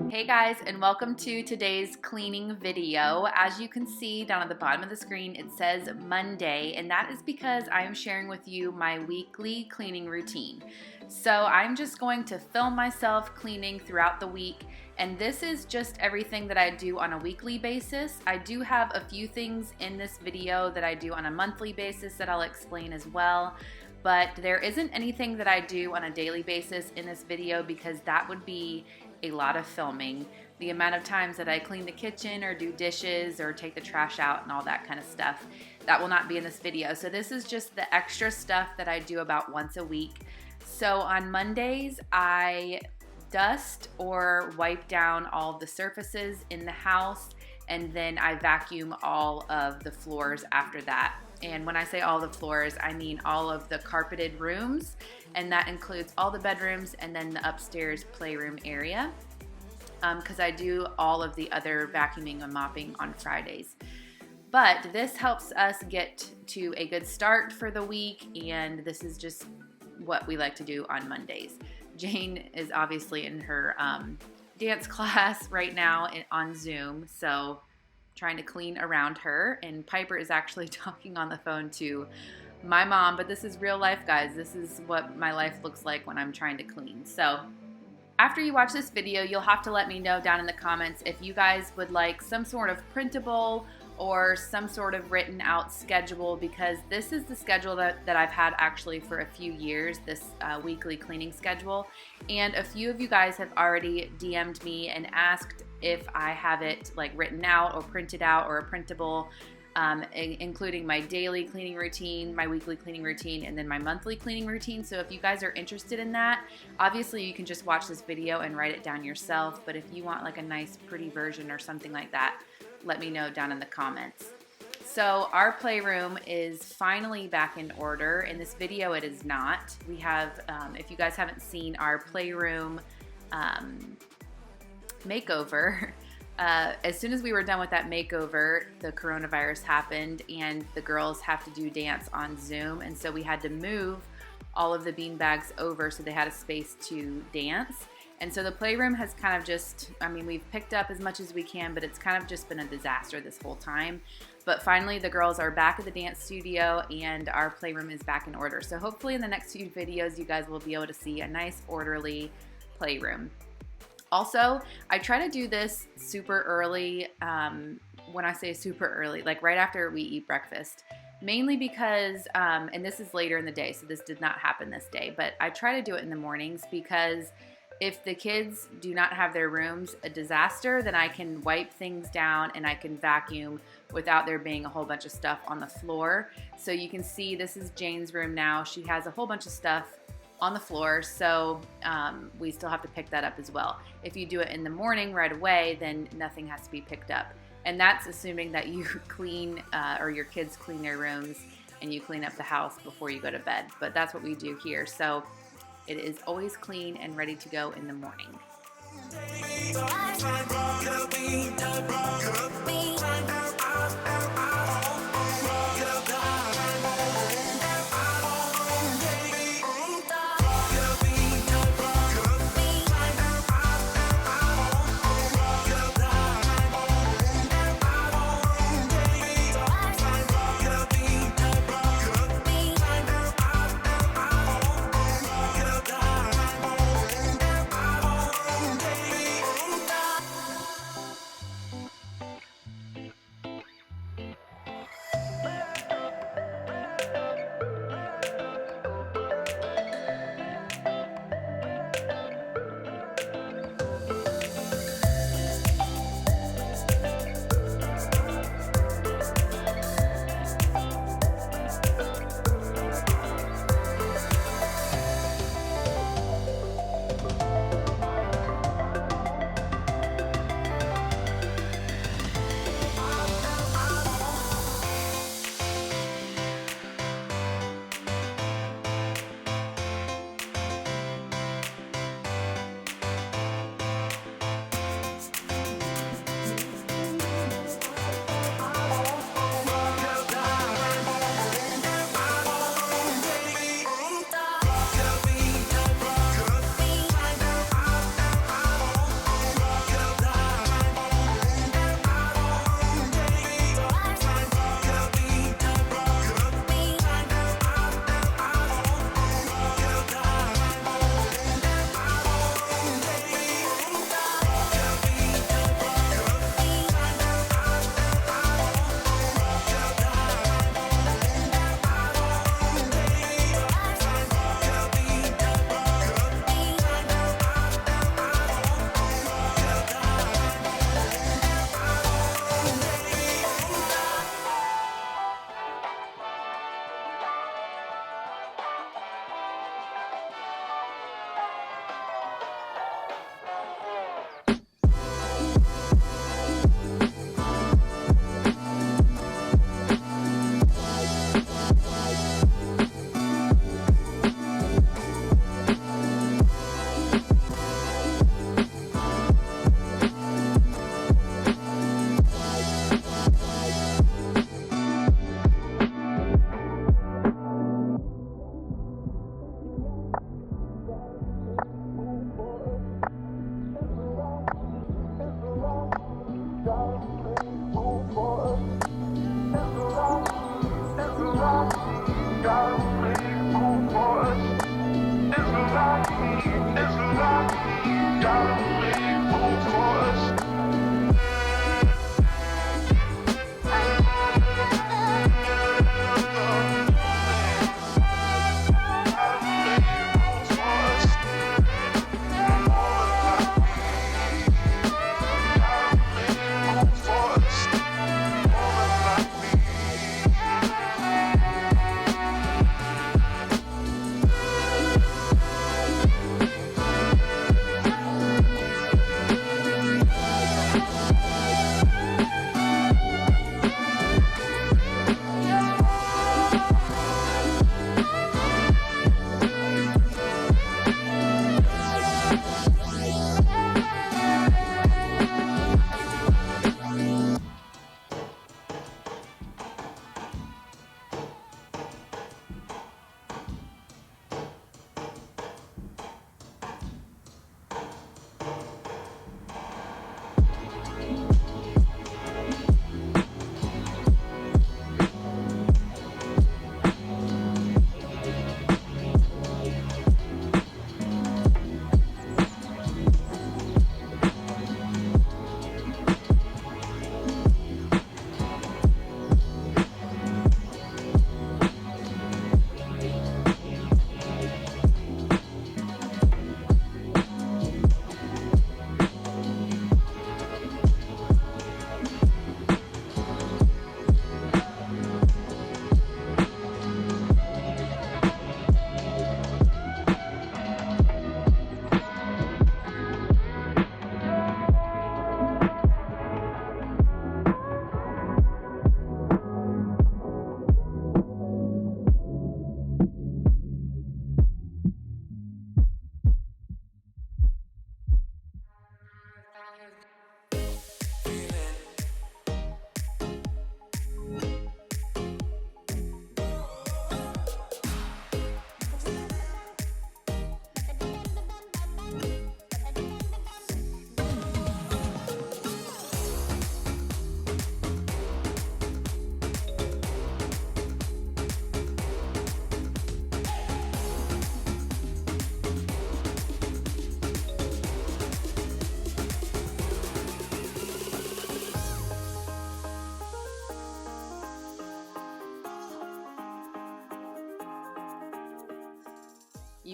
Hey guys, and welcome to today's cleaning video. As you can see down at the bottom of the screen, it says Monday, and that is because I am sharing with you my weekly cleaning routine. So I'm just going to film myself cleaning throughout the week, and this is just everything that I do on a weekly basis. I do have a few things in this video that I do on a monthly basis that I'll explain as well. But there isn't anything that I do on a daily basis in this video because that would be a lot of filming. The amount of times that I clean the kitchen or do dishes or take the trash out and all that kind of stuff, that will not be in this video. So this is just the extra stuff that I do about once a week. So on Mondays, I dust or wipe down all of the surfaces in the house, and then I vacuum all of the floors after that. And when I say all the floors, I mean all of the carpeted rooms, and that includes all the bedrooms and then the upstairs playroom area, because I do all of the other vacuuming and mopping on Fridays. But this helps us get to a good start for the week, and this is just what we like to do on Mondays. Jane is obviously in her dance class right now on Zoom, so trying to clean around her, and Piper is actually talking on the phone to my mom, but this is real life, guys. This is what my life looks like when I'm trying to clean. So after you watch this video, you'll have to let me know down in the comments if you guys would like some sort of printable or some sort of written out schedule, because this is the schedule that I've had actually for a few years, this weekly cleaning schedule. And a few of you guys have already DM'd me and asked if I have it like written out or printed out or a printable, including my daily cleaning routine, my weekly cleaning routine, and then my monthly cleaning routine. So if you guys are interested in that, obviously you can just watch this video and write it down yourself. But if you want like a nice pretty version or something like that, let me know down in the comments. So our playroom is finally back in order. In this video it is not. We have, if you guys haven't seen our playroom makeover, as soon as we were done with that makeover, the coronavirus happened and the girls have to do dance on Zoom, and so we had to move all of the bean bags over so they had a space to dance. And so the playroom has kind of just, I mean, we've picked up as much as we can, but it's kind of just been a disaster this whole time. But finally the girls are back at the dance studio and our playroom is back in order. So hopefully in the next few videos you guys will be able to see a nice orderly playroom. Also, I try to do this super early. When I say super early, like right after we eat breakfast, mainly because, and this is later in the day, so this did not happen this day, but I try to do it in the mornings because if the kids do not have their rooms a disaster, then I can wipe things down and I can vacuum without there being a whole bunch of stuff on the floor. So you can see this is Jane's room now. She has a whole bunch of stuff on the floor, so we still have to pick that up as well. If you do it in the morning right away, then nothing has to be picked up. And that's assuming that you clean or your kids clean their rooms and you clean up the house before you go to bed. But that's what we do here. So it is always clean and ready to go in the morning.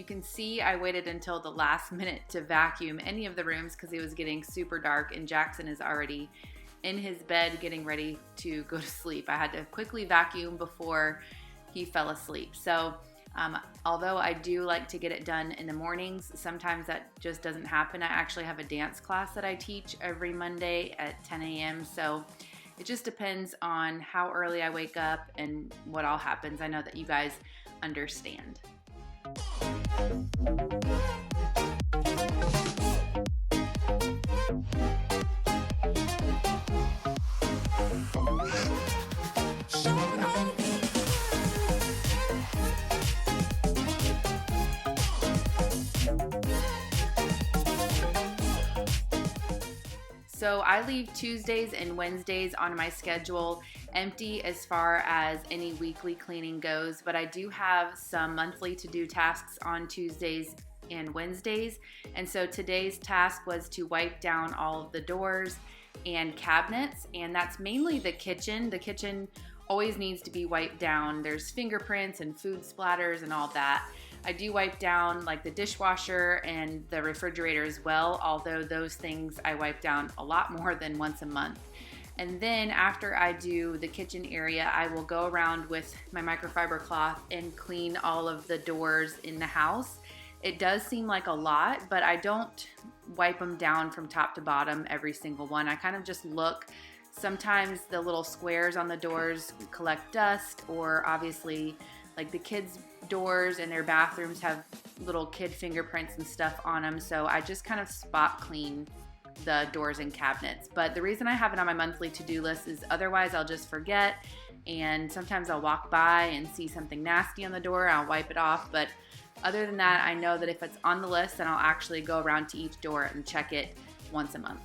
you can see, I waited until the last minute to vacuum any of the rooms because it was getting super dark and Jackson is already in his bed getting ready to go to sleep. I had to quickly vacuum before he fell asleep. So although I do like to get it done in the mornings, sometimes that just doesn't happen. I actually have a dance class that I teach every Monday at 10 a.m. So it just depends on how early I wake up and what all happens. I know that you guys understand. So I leave Tuesdays and Wednesdays on my schedule empty as far as any weekly cleaning goes, but I do have some monthly to-do tasks on Tuesdays and Wednesdays. And so today's task was to wipe down all of the doors and cabinets, and that's mainly the kitchen. The kitchen always needs to be wiped down. There's fingerprints and food splatters and all that. I do wipe down like the dishwasher and the refrigerator as well, although those things I wipe down a lot more than once a month. And then after I do the kitchen area, I will go around with my microfiber cloth and clean all of the doors in the house. It does seem like a lot, but I don't wipe them down from top to bottom, every single one. I kind of just look. Sometimes the little squares on the doors collect dust, or obviously like the kids' doors and their bathrooms have little kid fingerprints and stuff on them, so I just kind of spot clean the doors and cabinets. But the reason I have it on my monthly to-do list is otherwise I'll just forget, and sometimes I'll walk by and see something nasty on the door, I'll wipe it off. But other than that, I know that if it's on the list, then I'll actually go around to each door and check it once a month.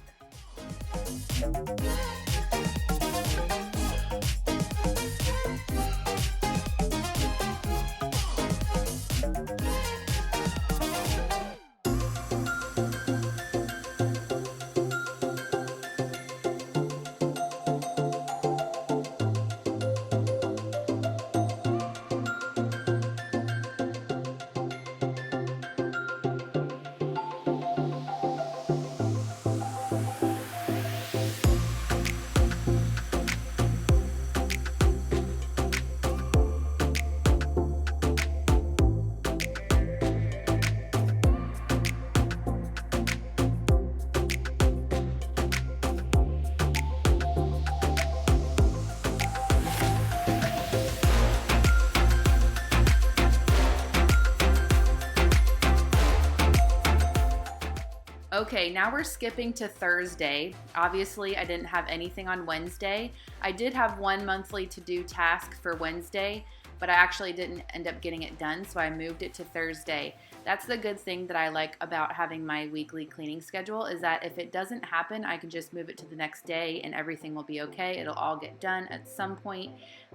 Okay, now we're skipping to Thursday. Obviously, I didn't have anything on Wednesday. I did have one monthly to-do task for Wednesday, but I actually didn't end up getting it done, so I moved it to Thursday. That's the good thing that I like about having my weekly cleaning schedule, is that if it doesn't happen, I can just move it to the next day and everything will be okay. It'll all get done at some point,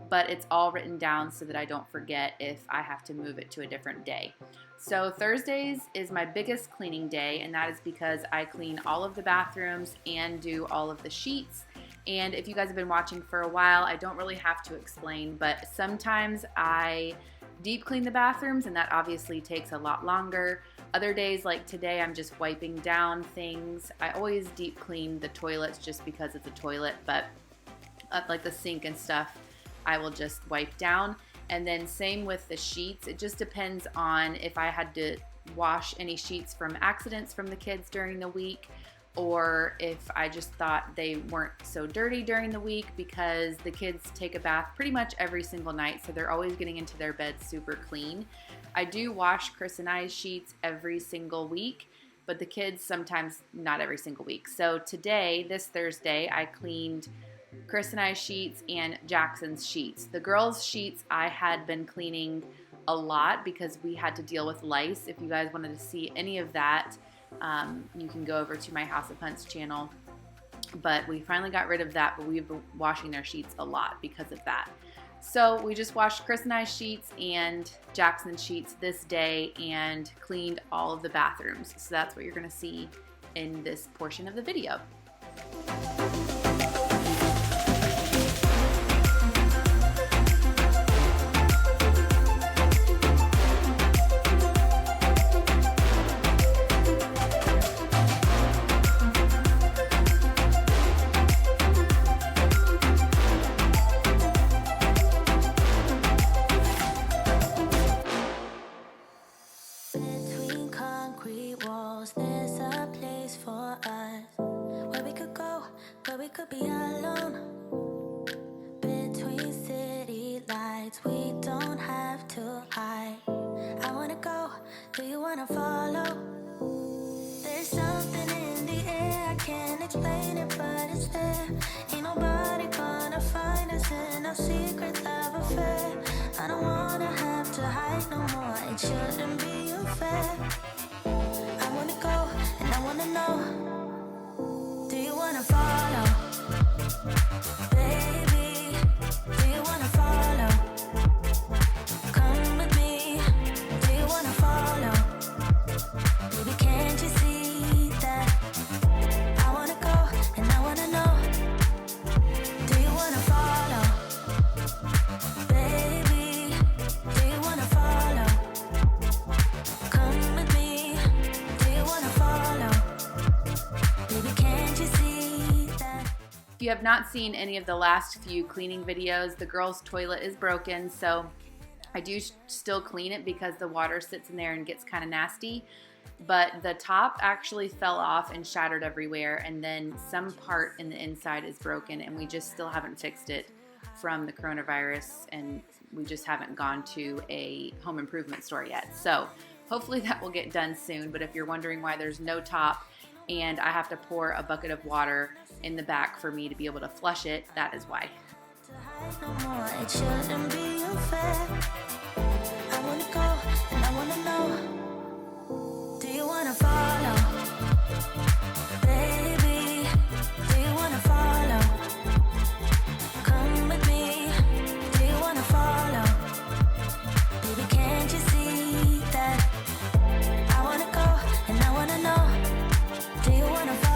but it's all written down so that I don't forget if I have to move it to a different day. So Thursdays is my biggest cleaning day, and that is because I clean all of the bathrooms and do all of the sheets. And if you guys have been watching for a while, I don't really have to explain, but sometimes I deep clean the bathrooms, and that obviously takes a lot longer. Other days, like today, I'm just wiping down things. I always deep clean the toilets just because it's a toilet, but like the sink and stuff, I will just wipe down. And then same with the sheets. It just depends on if I had to wash any sheets from accidents from the kids during the week, or if I just thought they weren't so dirty during the week, because the kids take a bath pretty much every single night, so they're always getting into their beds super clean. I do wash Chris and I's sheets every single week, but the kids sometimes not every single week. So today, this Thursday, I cleaned Chris and I's sheets and Jackson's sheets. The girls' sheets I had been cleaning a lot because we had to deal with lice. If you guys wanted to see any of that, you can go over to my House of Hunts channel. But we finally got rid of that, but we've been washing their sheets a lot because of that. So we just washed Chris and I's sheets and Jackson's sheets this day and cleaned all of the bathrooms. So that's what you're going to see in this portion of the video. explain it, but it's there. Ain't nobody gonna find us in our secret love affair. I don't wanna have to hide no more, it shouldn't be unfair. I wanna go and I wanna know, do you wanna follow? Baby, do you wanna follow? Come with me, do you wanna follow? Baby, can't you see that? I wanna go and I wanna know, do you wanna follow? Baby, do you wanna follow? Come with me, do you wanna follow? Baby, can't you see that? If you have not seen any of the last few cleaning videos, the girls' toilet is broken, so I do still clean it because the water sits in there and gets kind of nasty. But the top actually fell off and shattered everywhere, and then some part in the inside is broken, and we just still haven't fixed it from the coronavirus, and we just haven't gone to a home improvement store yet. So hopefully that will get done soon. But if you're wondering why there's no top and I have to pour a bucket of water in the back for me to be able to flush it, that is why. To hide no more, it shouldn't be unfair. I wanna go and I wanna know, do you wanna follow? Baby, do you wanna follow? Come with me, do you wanna follow? Baby, can't you see that? I wanna go and I wanna know, do you wanna follow?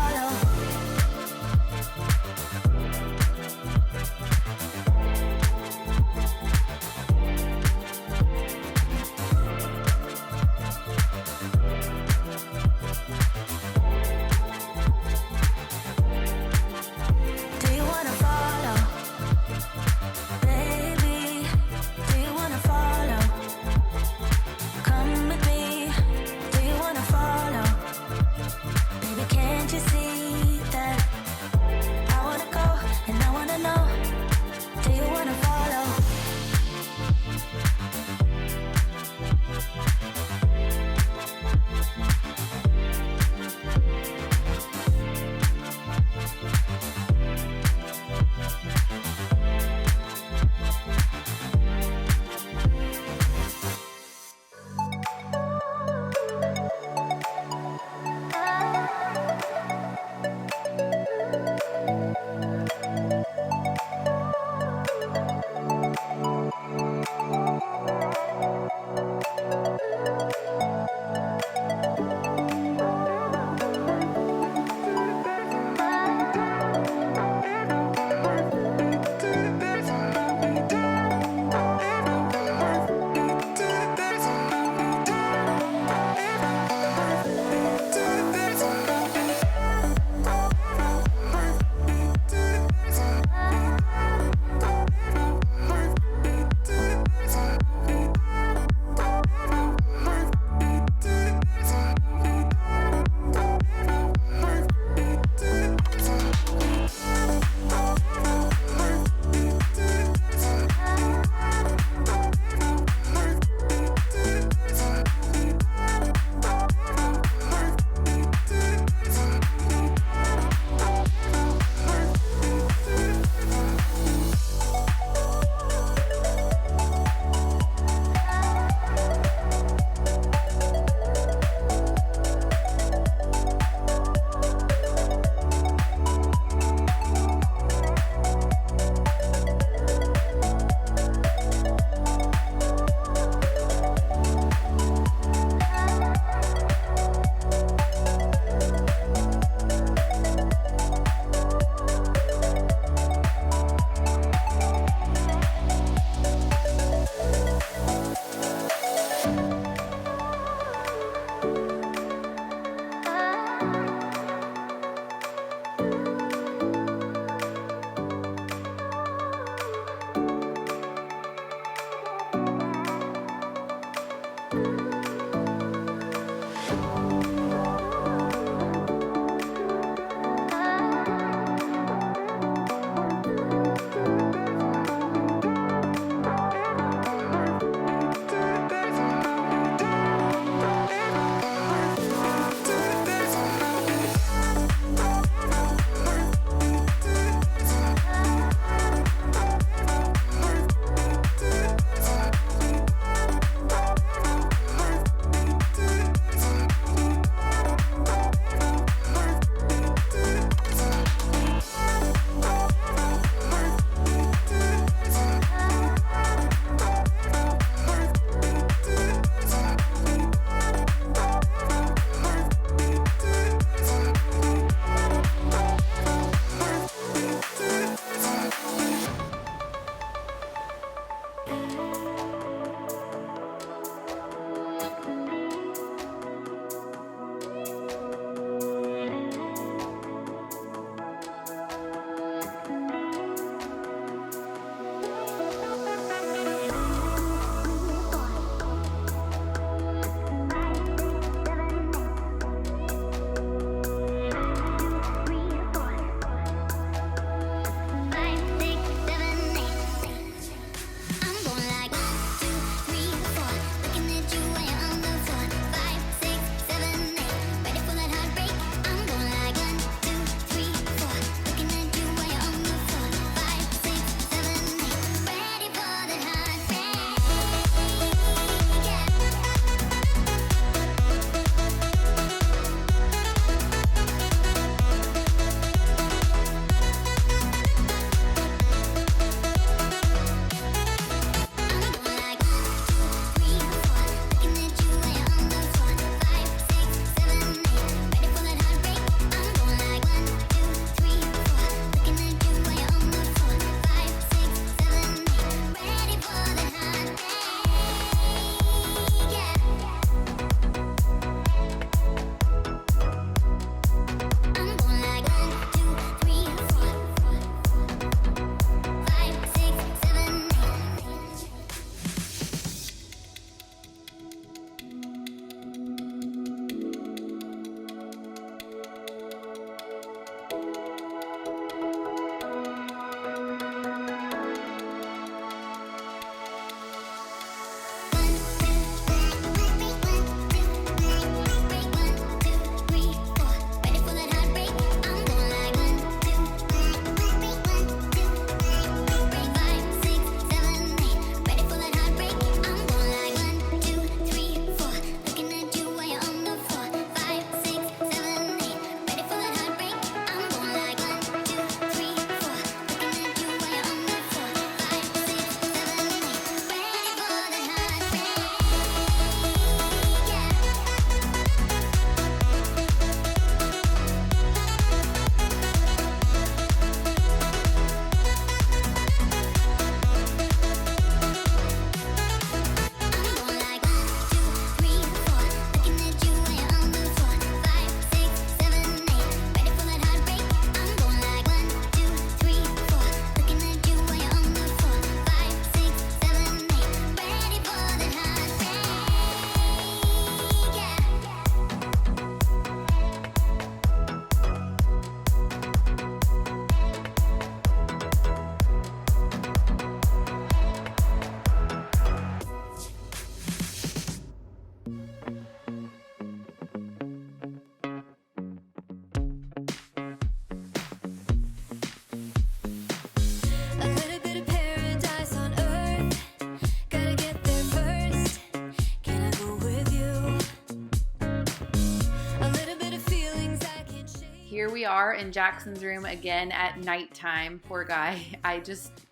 are in Jackson's room again at nighttime. Poor guy.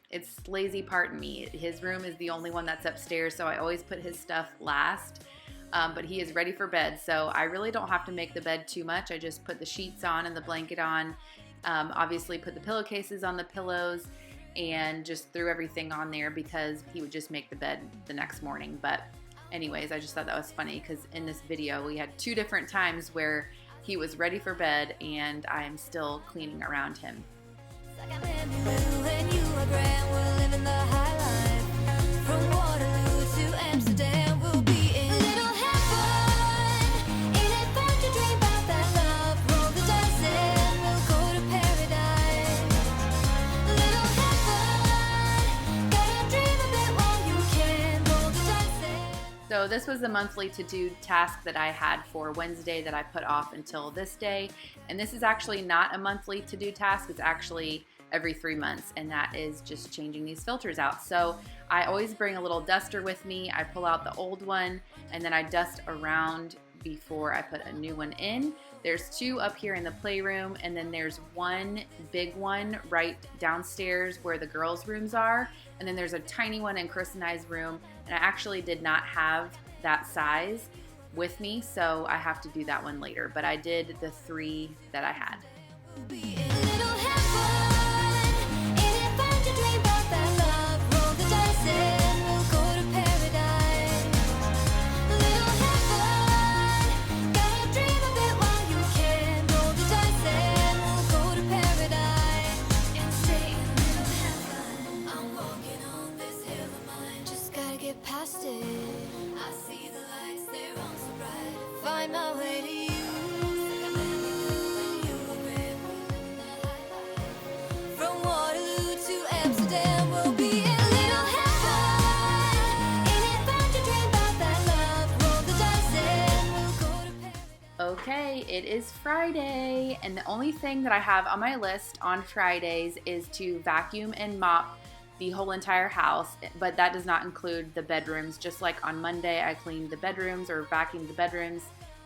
It's lazy part of me. His room is the only one that's upstairs, so I always put his stuff last. But he is ready for bed, so I really don't have to make the bed too much. I just put the sheets on and the blanket on. Obviously put the pillowcases on the pillows and just threw everything on there because he would just make the bed the next morning. But anyways, I just thought that was funny because in this video we had 2 different times where he was ready for bed and I'm still cleaning around him. So this was the monthly to-do task that I had for Wednesday that I put off until this day. And this is actually not a monthly to-do task. It's actually every 3 months, and that is just changing these filters out. So I always bring a little duster with me. I pull out the old one, and then I dust around before I put a new one in. There's 2 up here in the playroom, and then there's 1 big one right downstairs where the girls' rooms are. And then there's a tiny one in Chris and I's room, and I actually did not have that size with me, so I have to do that one later. But I did the 3 that I had. Okay, it is Friday, and the only thing that I have on my list on Fridays is to vacuum and mop the whole entire house, but that does not include the bedrooms. Just like on Monday, I cleaned the bedrooms or vacuumed the bedrooms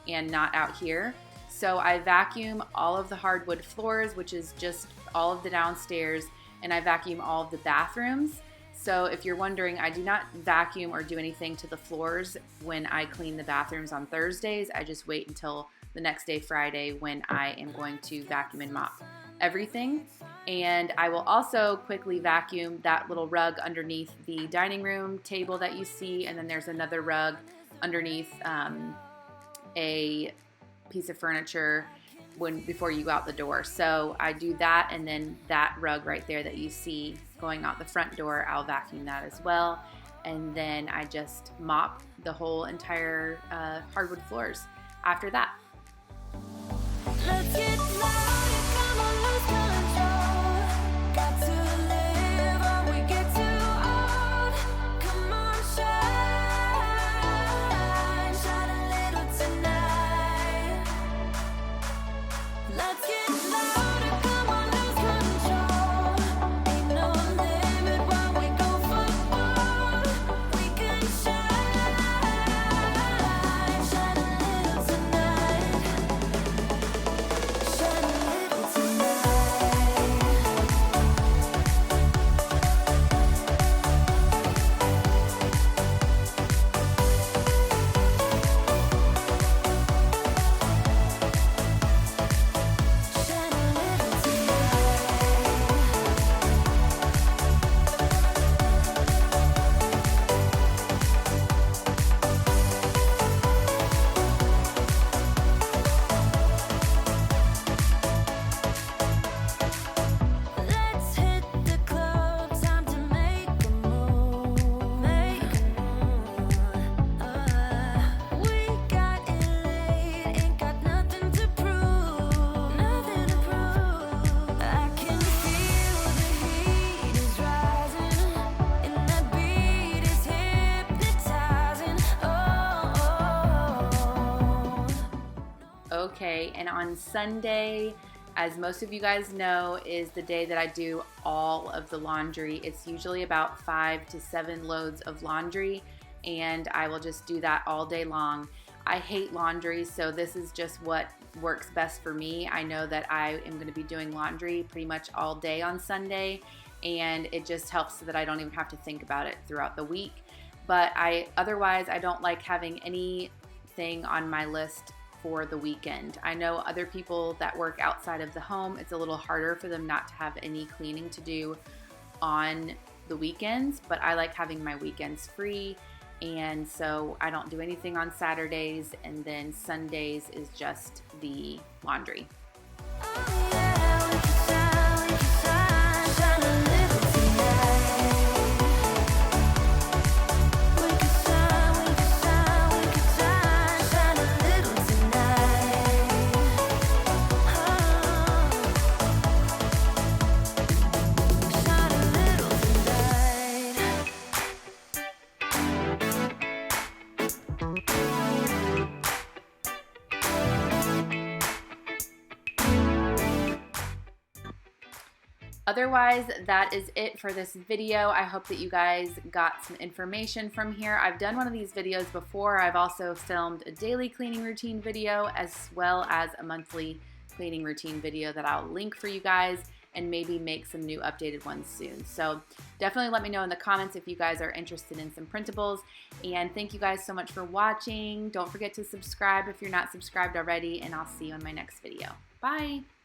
and not out here. So I vacuum all of the hardwood floors, which is just all of the downstairs, and I vacuum all of the bathrooms. So if you're wondering, I do not vacuum or do anything to the floors when I clean the bathrooms on Thursdays. I just wait until the next day, Friday, when I am going to vacuum and mop everything. And I will also quickly vacuum that little rug underneath the dining room table that you see, and then there's another rug underneath a piece of furniture before you go out the door. So I do that, and then that rug right there that you see going out the front door, I'll vacuum that as well. And then I just mop the whole entire hardwood floors after that. Let's get loud, come on, lose control. Got to live or we get too old. Come on, shine, shine a little tonight. Let's get louder, come on, lose control. Ain't no limit when we go for gold. We can shine, shine a little tonight. Shine a little tonight. Shine a little Let's hit the club, time to make a move, make a move. We got it late, ain't got nothing to prove, nothing to prove. I can feel the heat is rising, and that beat is hypnotizing. Okay, and on Sunday, as most of you guys know, is the day that I do all of the laundry. It's usually about 5 to 7 loads of laundry, and I will just do that all day long. I hate laundry, so this is just what works best for me. I know that I am going to be doing laundry pretty much all day on Sunday, and it just helps so that I don't even have to think about it throughout the week. But otherwise, I don't like having anything on my list for the weekend. I know other people that work outside of the home, it's a little harder for them not to have any cleaning to do on the weekends, but I like having my weekends free, and so I don't do anything on Saturdays, and then Sundays is just the laundry. Otherwise, that is it for this video. I hope that you guys got some information from here. I've done one of these videos before. I've also filmed a daily cleaning routine video as well as a monthly cleaning routine video that I'll link for you guys, and maybe make some new updated ones soon. So definitely let me know in the comments if you guys are interested in some printables. And thank you guys so much for watching. Don't forget to subscribe if you're not subscribed already, and I'll see you in my next video. Bye!